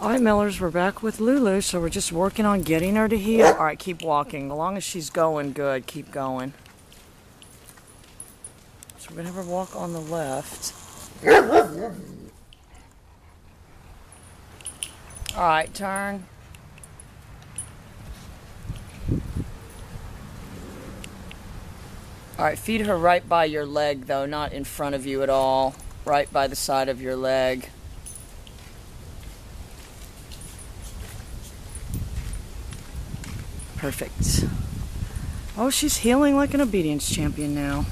Alright, Millers, we're back with Lulu, so we're just working on getting her to heel. Alright, keep walking. As long as she's going good, keep going. So we're going to have her walk on the left. Alright, turn. Alright, feed her right by your leg, though, not in front of you at all. Right by the side of your leg. Perfect. Oh, she's healing like an obedience champion now.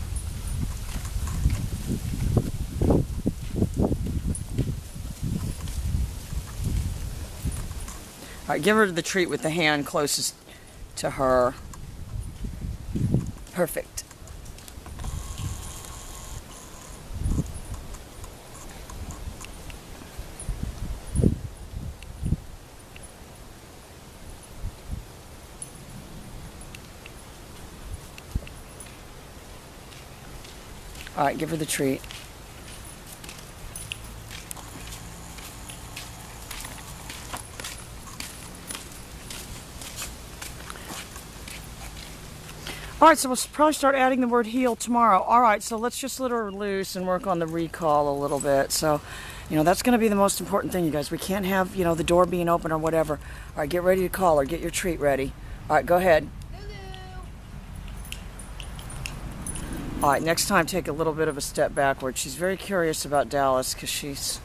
Alright, give her the treat with the hand closest to her. Perfect. Alright, give her the treat. Alright, so we'll probably start adding the word heel tomorrow. Alright, so let's just let her loose and work on the recall a little bit. So, that's going to be the most important thing, you guys. We can't have, the door being open or whatever. Alright, get ready to call her. Get your treat ready. Alright, go ahead. Alright, next time take a little bit of a step backward. She's very curious about Dallas because he's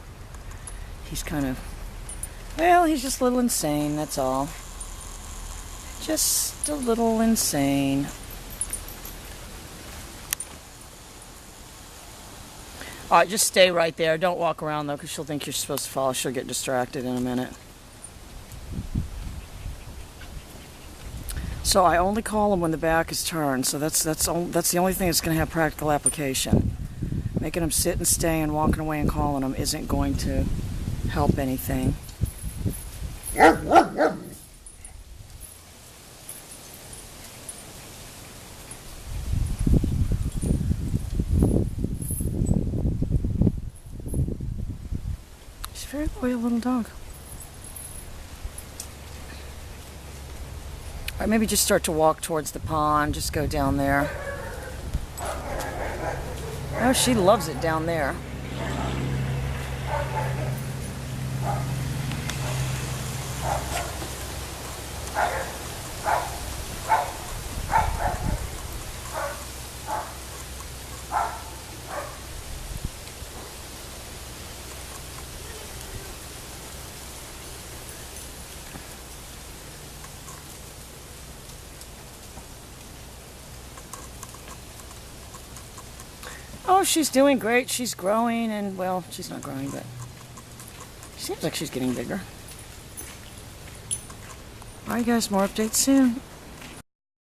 kind of, he's just a little insane, that's all. Just a little insane. Alright, just stay right there. Don't walk around though because she'll think you're supposed to follow. She'll get distracted in a minute. So I only call them when the back is turned. So that's the only thing that's going to have practical application. Making them sit and stay and walking away and calling them isn't going to help anything. She's a very loyal little dog. Or maybe just start to walk towards the pond. Just go down there. Oh, she loves it down there. Oh, she's doing great. She's growing, and, well, she's not growing, but she seems like she's getting bigger. All right, guys, more updates soon.